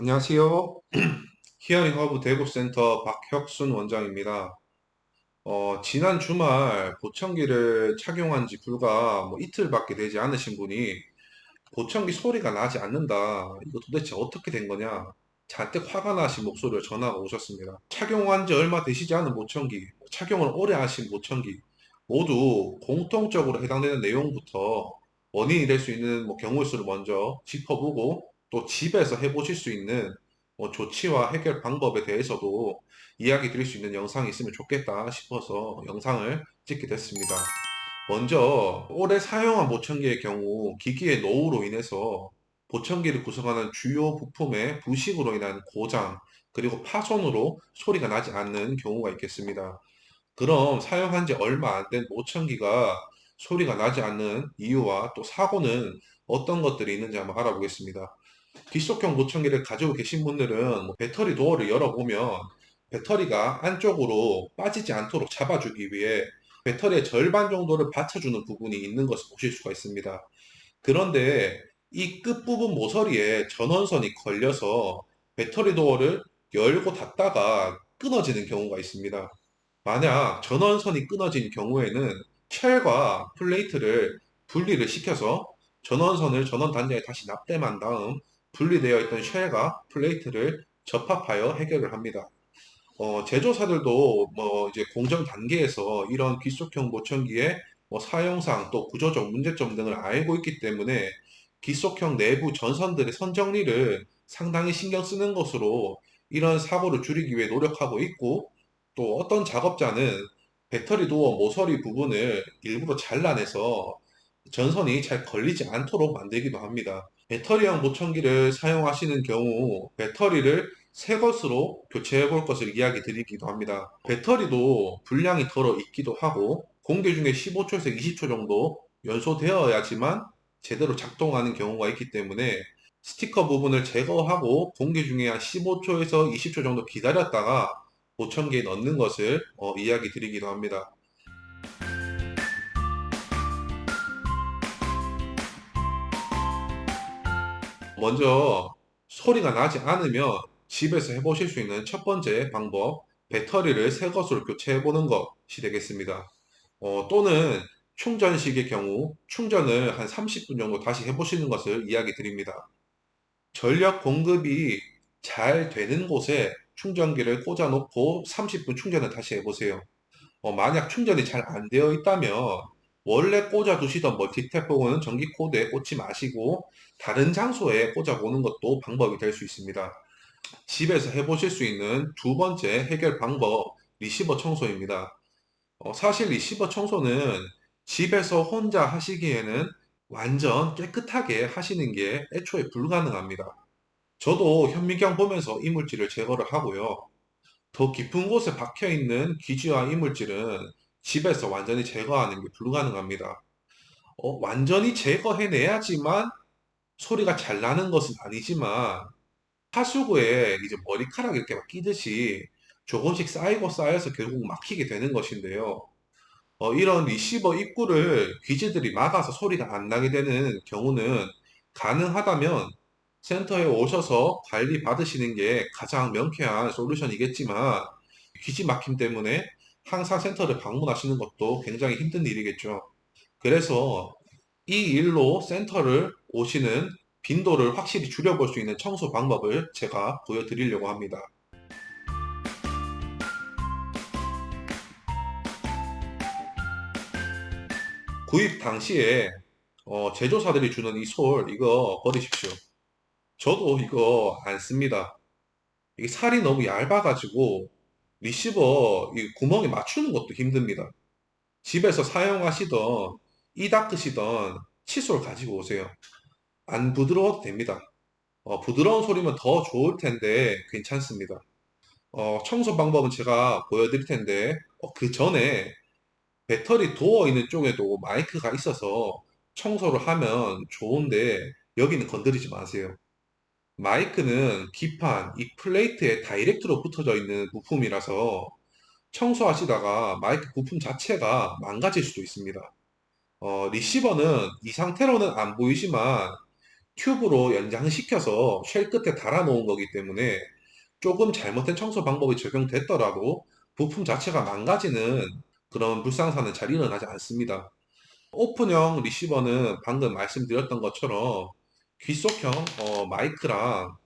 안녕하세요. 히어링 허브 대구센터 박혁순 원장입니다. 지난 주말 보청기를 착용한 지 불과 이틀밖에 되지 않으신 분이 보청기 소리가 나지 않는다. 이거 도대체 어떻게 된 거냐? 잔뜩 화가 나신 목소리를 전하고 오셨습니다. 착용한 지 얼마 되시지 않은 보청기, 착용을 오래 하신 보청기, 모두 공통적으로 해당되는 내용부터 원인이 될 수 있는 경우의 수를 먼저 짚어보고 또 집에서 해보실 수 있는 조치와 해결 방법에 대해서도 이야기 드릴 수 있는 영상이 있으면 좋겠다 싶어서 영상을 찍게 됐습니다. 먼저 오래 사용한 보청기의 경우 기기의 노후로 인해서 보청기를 구성하는 주요 부품의 부식으로 인한 고장 그리고 파손으로 소리가 나지 않는 경우가 있겠습니다. 그럼 사용한 지 얼마 안 된 보청기가 소리가 나지 않는 이유와 또 사고는 어떤 것들이 있는지 한번 알아보겠습니다. 기속형 보청기를 가지고 계신 분들은 배터리 도어를 열어보면 배터리가 안쪽으로 빠지지 않도록 잡아주기 위해 배터리의 절반 정도를 받쳐주는 부분이 있는 것을 보실 수가 있습니다. 그런데 이 끝부분 모서리에 전원선이 걸려서 배터리 도어를 열고 닫다가 끊어지는 경우가 있습니다. 만약 전원선이 끊어진 경우에는 쉘과 플레이트를 분리를 시켜서 전원선을 전원 단자에 다시 납땜한 다음 분리되어 있던 쉘과 플레이트를 접합하여 해결을 합니다. 제조사들도 이제 공정 단계에서 이런 기속형 보청기의 사용상 또 구조적 문제점 등을 알고 있기 때문에 기속형 내부 전선들의 선정리를 상당히 신경 쓰는 것으로 이런 사고를 줄이기 위해 노력하고 있고 또 어떤 작업자는 배터리 도어 모서리 부분을 일부러 잘라내서 전선이 잘 걸리지 않도록 만들기도 합니다. 배터리형 보청기를 사용하시는 경우 배터리를 새 것으로 교체해 볼 것을 이야기 드리기도 합니다. 배터리도 분량이 덜어 있기도 하고 공기 중에 15초에서 20초 정도 연소되어야지만 제대로 작동하는 경우가 있기 때문에 스티커 부분을 제거하고 공기 중에 한 15초에서 20초 정도 기다렸다가 보청기에 넣는 것을 이야기 드리기도 합니다. 먼저 소리가 나지 않으면 집에서 해보실 수 있는 첫 번째 방법, 배터리를 새 것으로 교체해 보는 것이 되겠습니다. 또는 충전식의 경우 충전을 한 30분 정도 다시 해보시는 것을 이야기 드립니다. 전력 공급이 잘 되는 곳에 충전기를 꽂아 놓고 30분 충전을 다시 해보세요. 만약 충전이 잘 안 되어 있다면 원래 꽂아 두시던 멀티탭 혹은 전기 코드에 꽂지 마시고 다른 장소에 꽂아 보는 것도 방법이 될 수 있습니다. 집에서 해보실 수 있는 두 번째 해결 방법, 리시버 청소입니다. 사실 리시버 청소는 집에서 혼자 하시기에는 완전 깨끗하게 하시는 게 애초에 불가능합니다. 저도 현미경 보면서 이물질을 제거를 하고요. 더 깊은 곳에 박혀 있는 기지와 이물질은 집에서 완전히 제거하는 게 불가능합니다. 완전히 제거해내야지만 소리가 잘 나는 것은 아니지만 하수구에 이제 머리카락 이렇게 막 끼듯이 조금씩 쌓이고 쌓여서 결국 막히게 되는 것인데요. 이런 리시버 입구를 귀지들이 막아서 소리가 안 나게 되는 경우는 가능하다면 센터에 오셔서 관리 받으시는 게 가장 명쾌한 솔루션이겠지만 귀지 막힘 때문에 항상 센터를 방문하시는 것도 굉장히 힘든 일이겠죠. 그래서 이 일로 센터를 오시는 빈도를 확실히 줄여볼 수 있는 청소 방법을 제가 보여드리려고 합니다. 구입 당시에 제조사들이 주는 이 솔 이거 버리십시오. 저도 이거 안 씁니다. 이게 살이 너무 얇아가지고 리시버 이 구멍에 맞추는 것도 힘듭니다. 집에서 사용하시던 이 닦으시던 칫솔 가지고 오세요. 안 부드러워도 됩니다. 부드러운 소리면 더 좋을 텐데 괜찮습니다. 청소 방법은 제가 보여드릴 텐데 그 전에 배터리 도어 있는 쪽에도 마이크가 있어서 청소를 하면 좋은데 여기는 건드리지 마세요. 마이크는 기판, 이 플레이트에 다이렉트로 붙어져 있는 부품이라서 청소하시다가 마이크 부품 자체가 망가질 수도 있습니다. 리시버는 이 상태로는 안 보이지만 튜브로 연장시켜서 쉘 끝에 달아 놓은 거기 때문에 조금 잘못된 청소 방법이 적용됐더라도 부품 자체가 망가지는 그런 불상사는 잘 일어나지 않습니다. 오픈형 리시버는 방금 말씀드렸던 것처럼 귀속형 마이크랑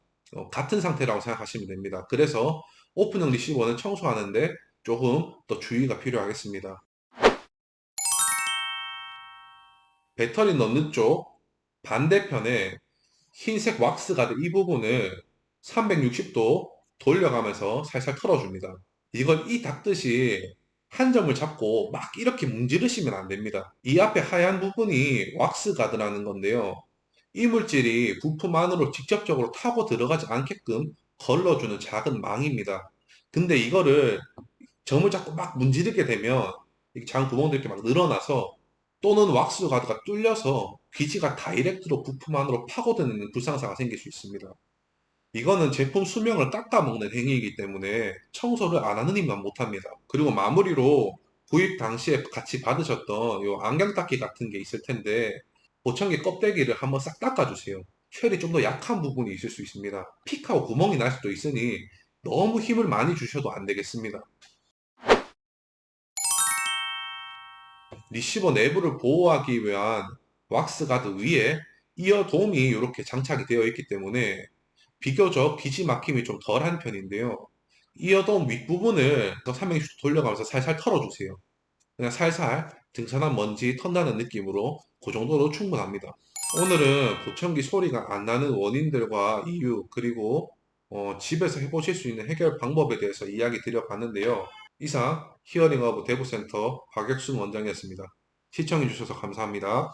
같은 상태라고 생각하시면 됩니다. 그래서 오픈형 리시버는 청소하는데 조금 더 주의가 필요하겠습니다. 배터리 넣는 쪽 반대편에 흰색 왁스 가드 이 부분을 360도 돌려가면서 살살 털어줍니다. 이건 이 닦듯이 한 점을 잡고 막 이렇게 문지르시면 안 됩니다. 이 앞에 하얀 부분이 왁스 가드라는 건데요. 이 물질이 부품 안으로 직접적으로 타고 들어가지 않게끔 걸러주는 작은 망입니다. 근데 이거를 점을 잡고 막 문지르게 되면 장 구멍들이 이렇게 막 늘어나서 또는 왁스 가드가 뚫려서 귀지가 다이렉트로 부품 안으로 파고드는 불상사가 생길 수 있습니다. 이거는 제품 수명을 깎아먹는 행위이기 때문에 청소를 안 하는 입만 못합니다. 그리고 마무리로 구입 당시에 같이 받으셨던 요 안경 닦기 같은 게 있을 텐데 보청기 껍데기를 한번 싹 닦아주세요. 쉘이 좀 더 약한 부분이 있을 수 있습니다. 픽하고 구멍이 날 수도 있으니 너무 힘을 많이 주셔도 안 되겠습니다. 리시버 내부를 보호하기 위한 왁스 가드 위에 이어돔이 이렇게 장착이 되어 있기 때문에 비교적 귀지 막힘이 좀 덜한 편인데요. 이어돔 윗부분을 360도 돌려가면서 살살 털어주세요. 그냥 살살 등산한 먼지 턴다는 느낌으로 그 정도로 충분합니다. 오늘은 보청기 소리가 안 나는 원인들과 이유, 그리고 집에서 해보실 수 있는 해결 방법에 대해서 이야기 드려봤는데요. 이상 히어링 어브 대구센터 박혁순 원장이었습니다. 시청해주셔서 감사합니다.